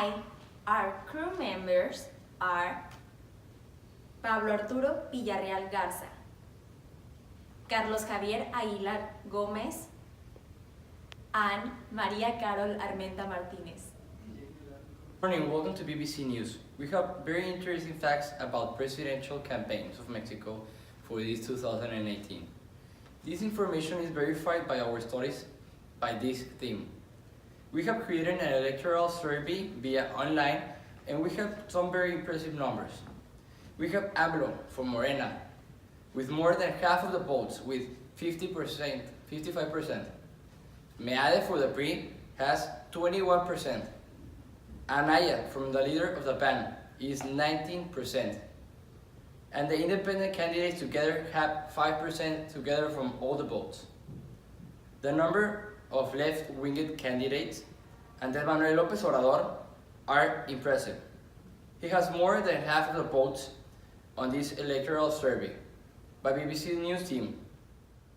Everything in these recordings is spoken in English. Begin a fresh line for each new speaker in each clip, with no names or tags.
Hi, our crew members are Pablo Arturo Villarreal Garza, Carlos Javier Aguilar Gómez, and Maria Carol Armenta Martinez.
Good morning, welcome to BBC News. We have very interesting facts about presidential campaigns of Mexico for this 2018. This information is verified by our studies by this theme. We have created an electoral survey via online and we have some very impressive numbers. We have AMLO for Morena with more than half of the votes with 50%, 55%. Meade for the PRI has 21%. Anaya from the leader of the PAN is 19%. And the independent candidates together have 5% together from all the votes. The number of left-winged candidates, Andrés Manuel López Obrador, are impressive. He has more than half of the votes on this electoral survey by BBC News team.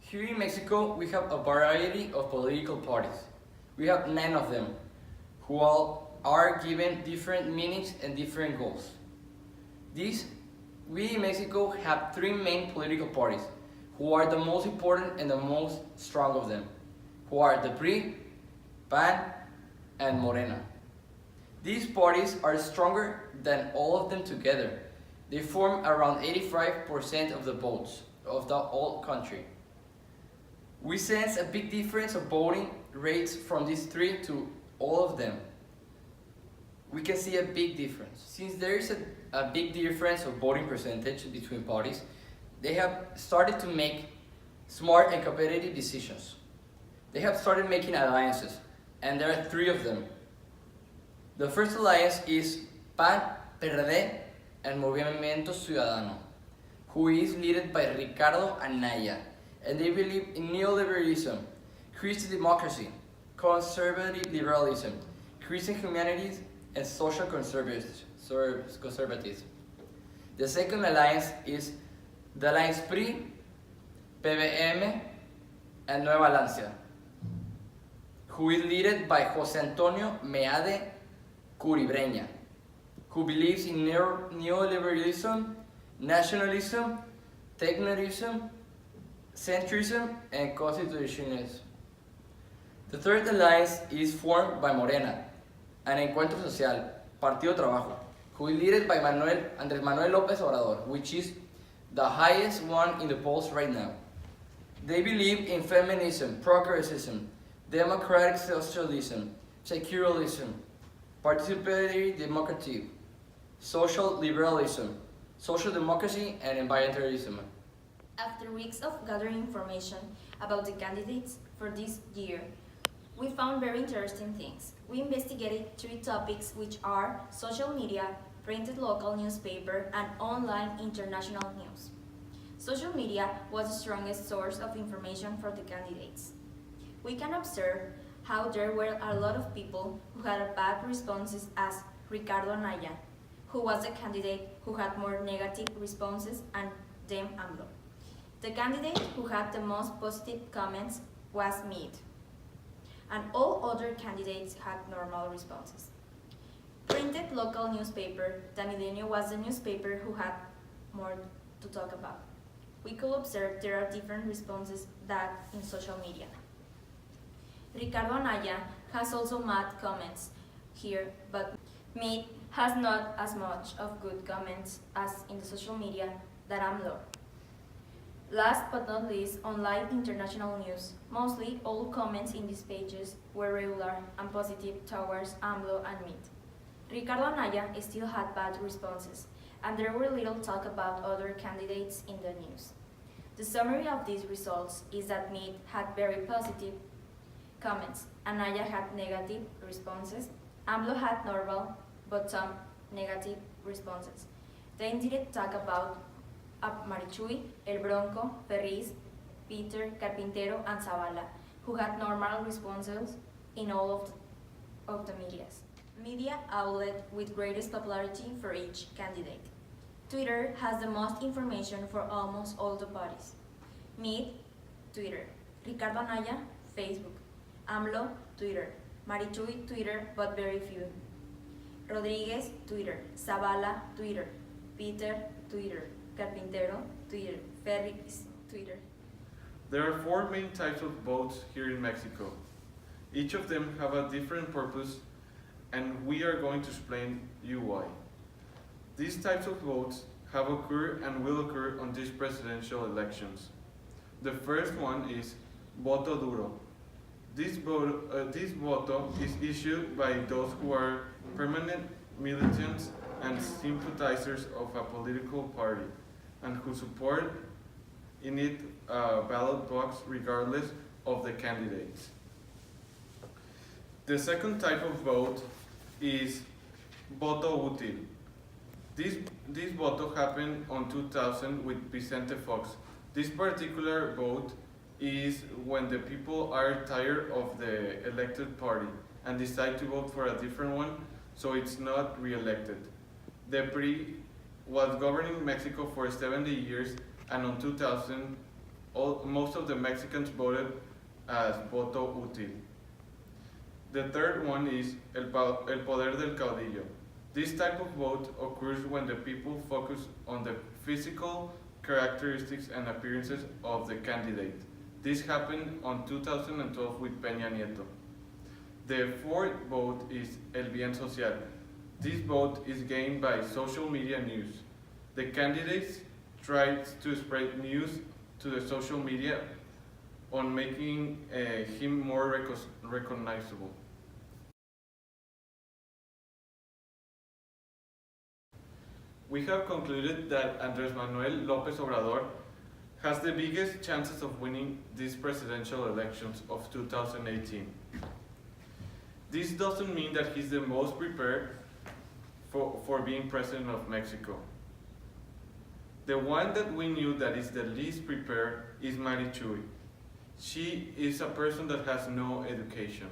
Here in Mexico, we have a variety of political parties. We have 9 of them, who all are given different meanings and different goals. We in Mexico have 3 main political parties, who are the most important and the most strong of them, who are the PRI, PAN, and Morena. These parties are stronger than all of them together. They form around 85% of the votes of the whole country. We sense a big difference of voting rates from these 3 to all of them. We can see a big difference. Since there is a big difference of voting percentage between parties, they have started to make smart and competitive decisions. They have started making alliances, and there are 3 of them. The first alliance is PAN, PRD, and Movimiento Ciudadano, who is led by Ricardo Anaya, and they believe in neoliberalism, Christian democracy, conservative liberalism, Christian humanities, and social conservatism. The second alliance is the alliance PRI, PBM, and Nueva Lancia, who is led by José Antonio Meade Curibreña, who believes in neoliberalism, nationalism, technorism, centrism, and constitutionalism. The third alliance is formed by Morena, an Encuentro Social, Partido Trabajo, who is led by Andrés Manuel López Obrador, which is the highest one in the polls right now. They believe in feminism, progressivism, democratic socialism, secularism, participatory democracy, social liberalism, social democracy, and environmentalism.
After weeks of gathering information about the candidates for this year, we found very interesting things. We investigated 3 topics, which are social media, printed local newspaper, and online international news. Social media was the strongest source of information for the candidates. We can observe how there were a lot of people who had bad responses, as Ricardo Anaya, who was the candidate who had more negative responses, and then AMLO. The candidate who had the most positive comments was Meade, and all other candidates had normal responses. Printed local newspaper, The Milenio was the newspaper who had more to talk about. We could observe there are different responses than in social media. Ricardo Anaya has also mad comments here, but Meade has not as much of good comments as in the social media that AMLO. Last but not least, online international news. Mostly all comments in these pages were regular and positive towards AMLO and Meade. Ricardo Anaya still had bad responses, and there were little talk about other candidates in the news. The summary of these results is that Meade had very positive comments, Anaya had negative responses, AMLO had normal but some negative responses. They didn't talk about Marichuy, El Bronco, Ferriz, Peter, Carpintero, and Zavala, who had normal responses in all of the medias. Media outlet with greatest popularity for each candidate. Twitter has the most information for almost all the parties. Meade, Twitter. Ricardo Anaya, Facebook. AMLO, Twitter. Marichuy, Twitter, but very few. Rodriguez, Twitter. Zavala, Twitter. Peter, Twitter. Carpintero, Twitter. Ferris, Twitter.
There are four main types of votes here in Mexico. Each of them have a different purpose, and we are going to explain you why. These types of votes have occurred and will occur on these presidential elections. The first one is voto duro. This voto is issued by those who are permanent militants and sympathizers of a political party and who support in it a ballot box regardless of the candidates. The second type of vote is voto útil. This voto happened on 2000 with Vicente Fox. This particular vote is when the people are tired of the elected party and decide to vote for a different one, so it's not re-elected. The PRI was governing Mexico for 70 years, and on 2000, most of the Mexicans voted as voto útil. The third one is el poder del caudillo. This type of vote occurs when the people focus on the physical characteristics and appearances of the candidate. This happened on 2012 with Peña Nieto. The fourth vote is el bien social. This vote is gained by social media news. The candidates try to spread news to the social media on making him more recognizable. We have concluded that Andrés Manuel López Obrador has the biggest chances of winning these presidential elections of 2018. This doesn't mean that he's the most prepared for being president of Mexico. The one that we knew that is the least prepared is Mari Chuy. She is a person that has no education.